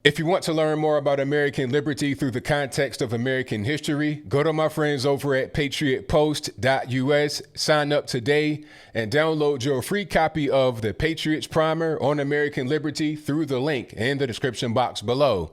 If you want to learn more about American liberty through the context of American history, go to my friends over at patriotpost.us, sign up today, and download your free copy of the Patriots Primer on American liberty through the link in the description box below.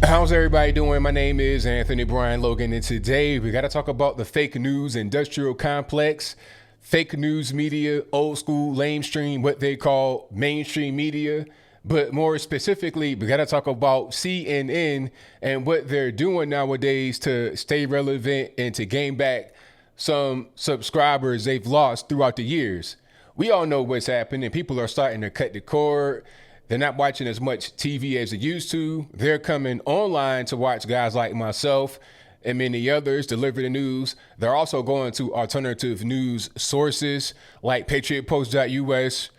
How's everybody doing? My name is Anthony Brian Logan, and today we got to talk about the fake news industrial complex. Fake news media, old school, lamestream, what they call mainstream media. But more specifically, we got to talk about CNN and what they're doing nowadays to stay relevant and to gain back some subscribers they've lost throughout the years. We all know what's happening. People are starting to cut the cord. They're not watching as much TV as they used to. They're coming online to watch guys like myself and many others deliver the news. They're also going to alternative news sources like patriotpost.us,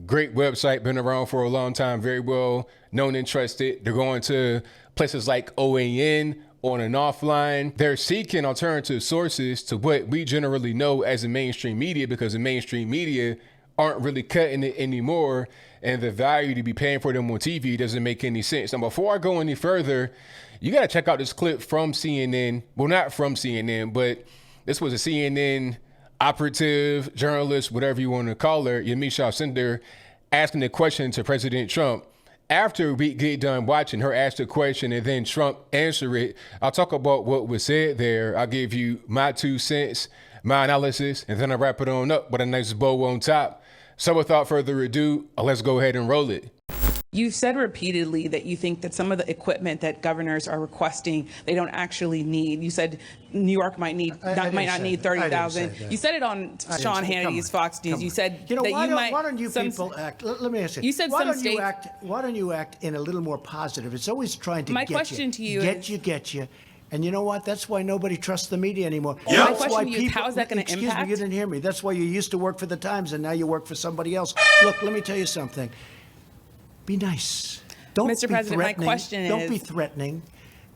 great website, been around for a long time, very well known and trusted. They're going to places like OAN, on and offline. They're seeking alternative sources to what we generally know as the mainstream media, because the mainstream media aren't really cutting it anymore, and the value to be paying for them on TV doesn't make any sense. Now, before I go any further, you got to check out this clip from CNN. Well, not from CNN, but this was a CNN operative, journalist, whatever you want to call her, Yamiche Alcindor, asking a question to President Trump. After we get done watching her ask the question and then Trump answer it, I'll talk about what was said there. I'll give you my 2 cents, my analysis, and then I'll wrap it on up with a nice bow on top. So without further ado, let's go ahead and roll it. You've said repeatedly that you think that some of the equipment that governors are requesting, they don't actually need. You said New York might not need 30,000. You said it on Sean Hannity's Fox News. You said that why don't you people act? Let me ask you. You said why some don't states. Why don't you act in a little more positive? It's always trying to My get you. question to you get you. And you know what? That's why nobody trusts the media anymore. Yep. My That's question why to you is, how is that going to impact? Excuse me, you didn't hear me. That's why you used to work for the Times and now you work for somebody else. Look, let me tell you something. Be nice. Don't Mr. be President, my threatening. question Don't is, be threatening.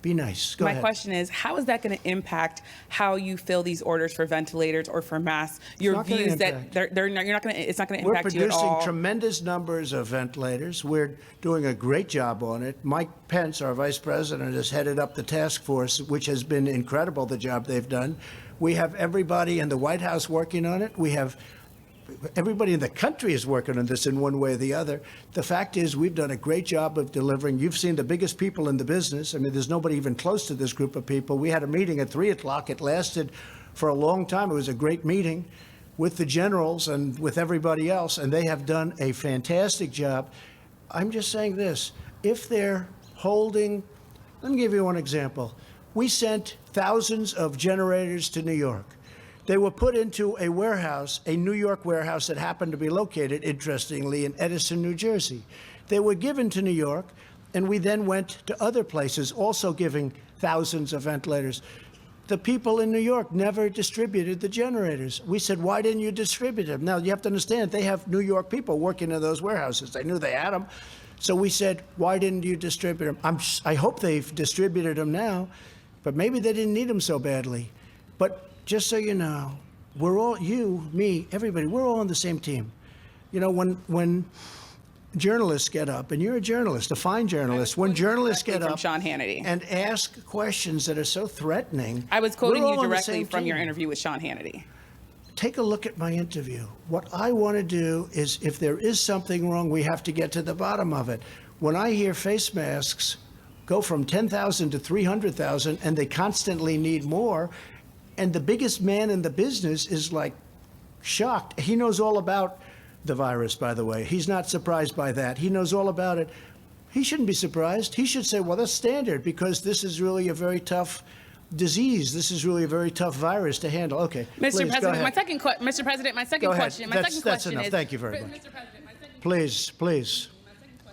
Be nice. Go ahead. My question is, how is that going to impact how you fill these orders for ventilators or for masks? Your views that you're not going to, it's not going to impact you at all. We're producing tremendous numbers of ventilators. We're doing a great job on it. Mike Pence, our vice president, has headed up the task force, which has been incredible, the job they've done. We have everybody in the White House working on it. We have everybody in the country is working on this in one way or the other. The fact is, we've done a great job of delivering. You've seen the biggest people in the business. I mean, there's nobody even close to this group of people. We had a meeting at 3 o'clock. It lasted for a long time. It was a great meeting with the generals and with everybody else, and they have done a fantastic job. I'm just saying this. If they're holding, let me give you one example. We sent thousands of generators to New York. They were put into a warehouse, a New York warehouse that happened to be located, interestingly, in Edison, New Jersey. They were given to New York, and we then went to other places, also giving thousands of ventilators. The people in New York never distributed the generators. We said, why didn't you distribute them? Now, you have to understand, they have New York people working in those warehouses. They knew they had them. So we said, why didn't you distribute them? I hope they've distributed them now, but maybe they didn't need them so badly. But just so you know, we're all, you, me, everybody, we're all on the same team. You know, when journalists get up, and you're a journalist, a fine journalist, when journalists get up Sean Hannity and ask questions that are so threatening. I was quoting you directly from your interview with Sean Hannity. Take a look at my interview. What I want to do is, if there is something wrong, we have to get to the bottom of it. When I hear face masks go from 10,000 to 300,000, and they constantly need more, and the biggest man in the business is like shocked. He knows all about the virus, by the way. He's not surprised by that. He knows all about it. He shouldn't be surprised. He should say, well, that's standard, because this is really a very tough disease. This is really a very tough virus to handle. Okay, Mr. President, my second question. That's enough. Is, thank you very much. Mr. President, my second please.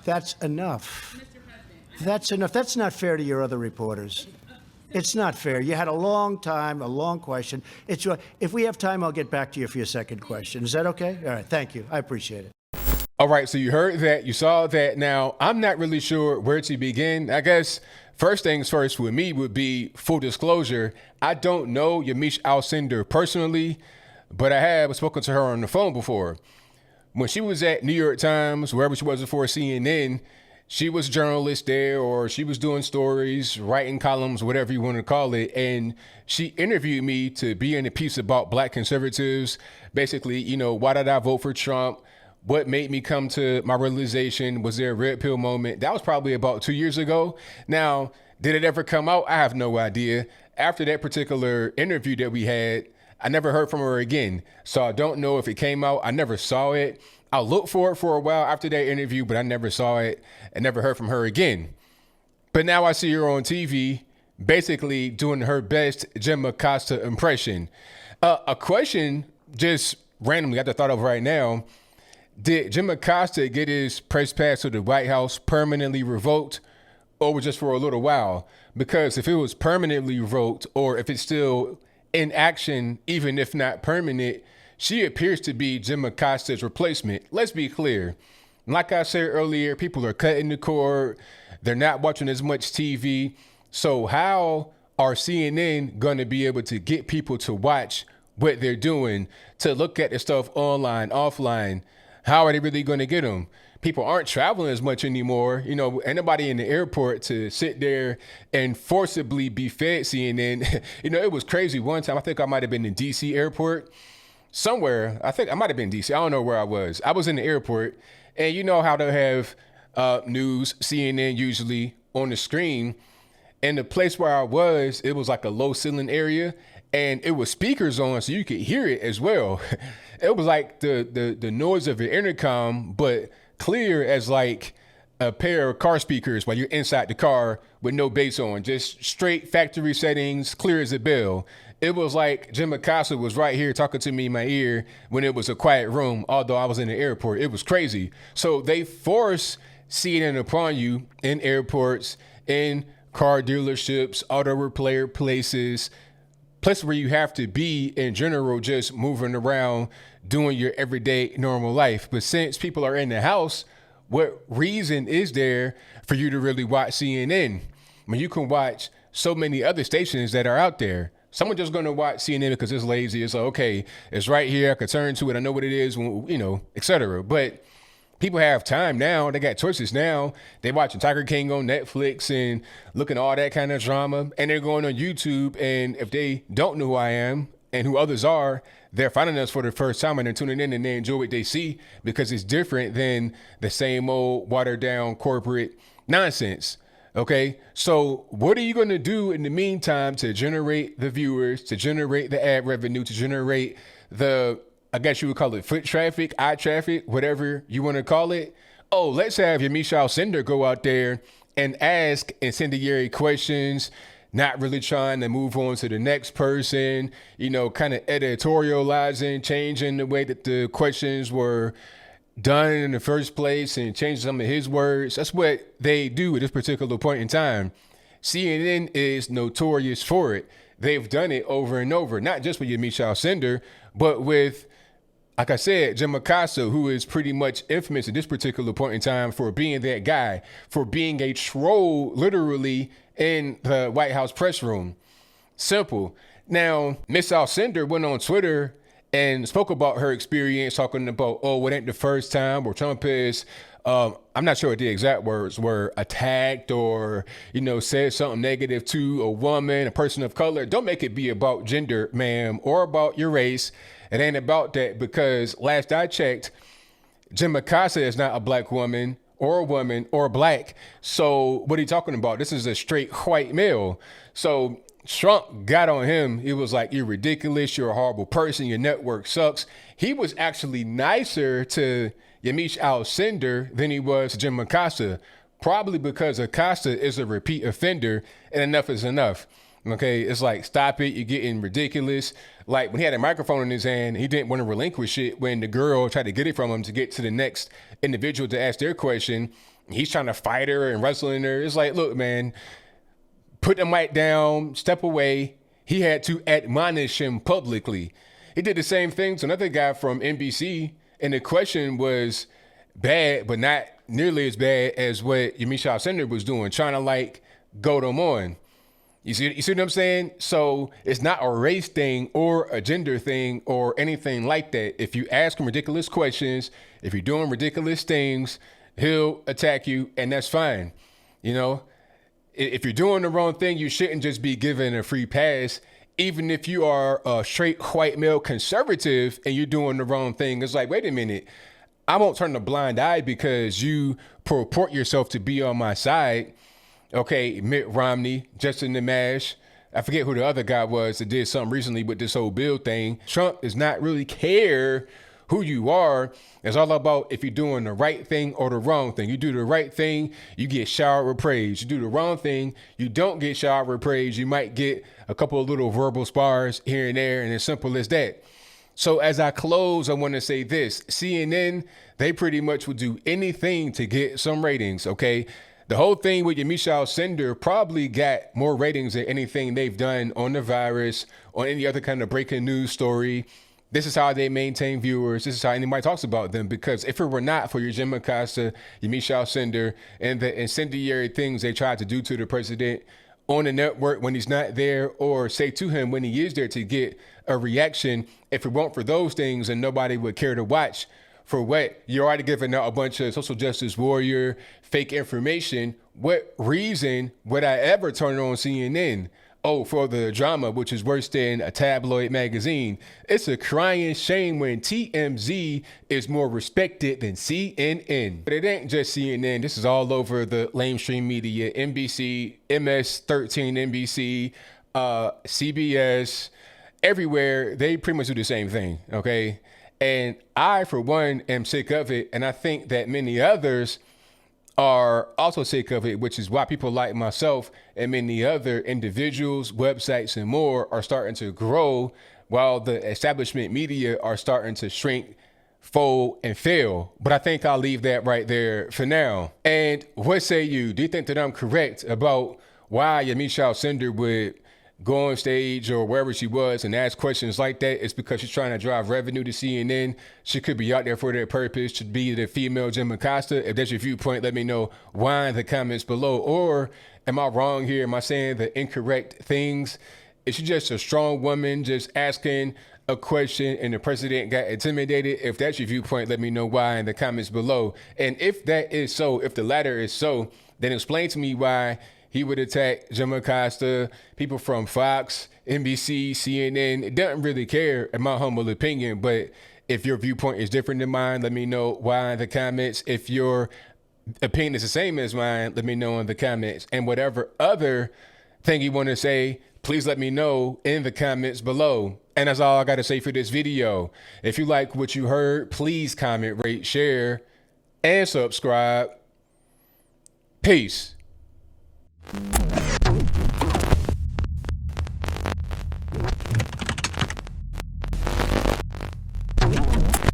That's enough. That's enough. That's not fair to your other reporters. It's not fair. You had a long time, a long question. If we have time, I'll get back to you for your second question. Is that okay? All right. Thank you. I appreciate it. All right. So you heard that. You saw that. Now, I'm not really sure where to begin. I guess first things first with me would be full disclosure. I don't know Yamiche Alcindor personally. but I have spoken to her on the phone before. When she was at New York Times, wherever she was before CNN, she was a journalist there, or she was doing stories, writing columns, whatever you want to call it. And she interviewed me to be in a piece about black conservatives. Basically, why did I vote for Trump? What made me come to my realization? Was there a red pill moment? That was probably about 2 years ago. Now, did it ever come out? I have no idea. After that particular interview that we had, I never heard from her again. So I don't know if it came out. I never saw it. I looked for it for a while after that interview, but I never saw it and never heard from her again. But now I see her on TV, basically doing her best Jim Acosta impression. A question just randomly I just thought of right now. Did Jim Acosta get his press pass to the White House permanently revoked, or was just for a little while? Because if it was permanently revoked, or if it's still in action, even if not permanent, she appears to be Jim Acosta's replacement. Let's be clear. Like I said earlier, people are cutting the cord. They're not watching as much TV. So how are CNN going to be able to get people to watch what they're doing, to look at the stuff online, offline? How are they really going to get them? People aren't traveling as much anymore. Anybody in the airport to sit there and forcibly be fed CNN. It was crazy. One time, I think I might have been in DC airport somewhere. I think I might have been DC. I don't know where I was. I was in the airport, and you know how they have news, CNN usually on the screen. And the place where I was, it was like a low ceiling area, and it was speakers on, so you could hear it as well. It was like the noise of an intercom, but clear as like a pair of car speakers while you're inside the car with no bass on, just straight factory settings, clear as a bell. It was like Jim Acosta was right here talking to me in my ear when it was a quiet room, although I was in the airport. It was crazy. So they force CNN upon you in airports, in car dealerships, auto repair places where you have to be in general, just moving around, doing your everyday normal life. But since people are in the house, what reason is there for you to really watch CNN? You can watch so many other stations that are out there. Someone just going to watch CNN because it's lazy. It's like, okay, it's right here. I can turn to it. I know what it is, et cetera. But people have time now. They got choices now. They watching Tiger King on Netflix and looking at all that kind of drama. And they're going on YouTube. And if they don't know who I am and who others are, they're finding us for the first time and they're tuning in and they enjoy what they see because it's different than the same old watered down corporate nonsense. Okay, so what are you going to do in the meantime to generate the viewers, to generate the ad revenue, to generate the, I guess you would call it foot traffic, eye traffic, whatever you want to call it? Oh, let's have Yamiche Alcindor go out there and ask incendiary questions, not really trying to move on to the next person, kind of editorializing, changing the way that the questions were done in the first place and changing some of his words. That's what they do at this particular point in time. CNN is notorious for it. They've done it over and over, not just with Yamiche Alcindor, but with, like I said, Jim Acosta, who is pretty much infamous at this particular point in time for being that guy, for being a troll, literally, in the White House press room. Simple. Now, Miss Alcindor went on Twitter and spoke about her experience, talking about, it ain't the first time where Trump is, I'm not sure what the exact words were, attacked or, said something negative to a woman, a person of color. Don't make it be about gender, ma'am, or about your race. It ain't about that, because last I checked, Jim Acosta is not a black woman or black. So what are you talking about? This is a straight white male. So Trump got on him. He was like, you're ridiculous. You're a horrible person. Your network sucks. He was actually nicer to Yamiche Alcindor than he was to Jim Acosta, probably because Acosta is a repeat offender and enough is enough. Okay, it's like, stop it. You're getting ridiculous. Like when he had a microphone in his hand, he didn't want to relinquish it when the girl tried to get it from him to get to the next individual to ask their question. He's trying to fight her and wrestling her. It's like, look, man, put the mic down, step away. He had to admonish him publicly. He did the same thing to another guy from NBC, and the question was bad, but not nearly as bad as what Yamiche Alcindor was doing, trying to like goad him on. You see what I'm saying? So it's not a race thing or a gender thing or anything like that. If you ask him ridiculous questions, if you're doing ridiculous things, he'll attack you, and that's fine. You know, if you're doing the wrong thing, you shouldn't just be given a free pass. Even if you are a straight white male conservative and you're doing the wrong thing, it's like, wait a minute, I won't turn a blind eye because you purport yourself to be on my side. Okay, Mitt Romney, Justin the Mash, I forget who the other guy was that did something recently with this whole bill thing. Trump does not really care who you are. It's all about if you're doing the right thing or the wrong thing. You do the right thing, you get showered with praise. You do the wrong thing, you don't get showered with praise. You might get a couple of little verbal spars here and there, and it's simple as that. So as I close, I want to say this. CNN, they pretty much will do anything to get some ratings, okay? The whole thing with Yamiche Alcindor probably got more ratings than anything they've done on the virus or any other kind of breaking news story. This is how they maintain viewers. This is how anybody talks about them, because if it were not for your Jim Acosta, Yamiche Alcindor, and the incendiary things they tried to do to the president on the network when he's not there, or say to him when he is there to get a reaction, if it weren't for those things, and nobody would care to watch. For what? You're already giving out a bunch of social justice warrior fake information. What reason would I ever turn on CNN? Oh, for the drama, which is worse than a tabloid magazine. It's a crying shame when TMZ is more respected than CNN. But it ain't just CNN. This is all over the mainstream media. NBC, MS-13 NBC, CBS, everywhere. They pretty much do the same thing, okay? And I, for one, am sick of it. And I think that many others are also sick of it, which is why people like myself and many other individuals, websites, and more are starting to grow while the establishment media are starting to shrink, fold, and fail. But I think I'll leave that right there for now. And what say you? Do you think that I'm correct about why Yamiche Alcindor would go on stage or wherever she was and ask questions like that? It's because she's trying to drive revenue to CNN. She could be out there for that purpose, to be the female Jim Acosta. If that's your viewpoint, let me know why in the comments below. Or am I wrong here? Am I saying the incorrect things? Is she just a strong woman just asking a question and the president got intimidated? If that's your viewpoint, let me know why in the comments below. And if that is so, if the latter is so, then explain to me why he would attack Jim Acosta, people from Fox, NBC, CNN. It doesn't really care, in my humble opinion. But if your viewpoint is different than mine, let me know why in the comments. If your opinion is the same as mine, let me know in the comments. And whatever other thing you want to say, please let me know in the comments below. And that's all I got to say for this video. If you like what you heard, please comment, rate, share, and subscribe. Peace.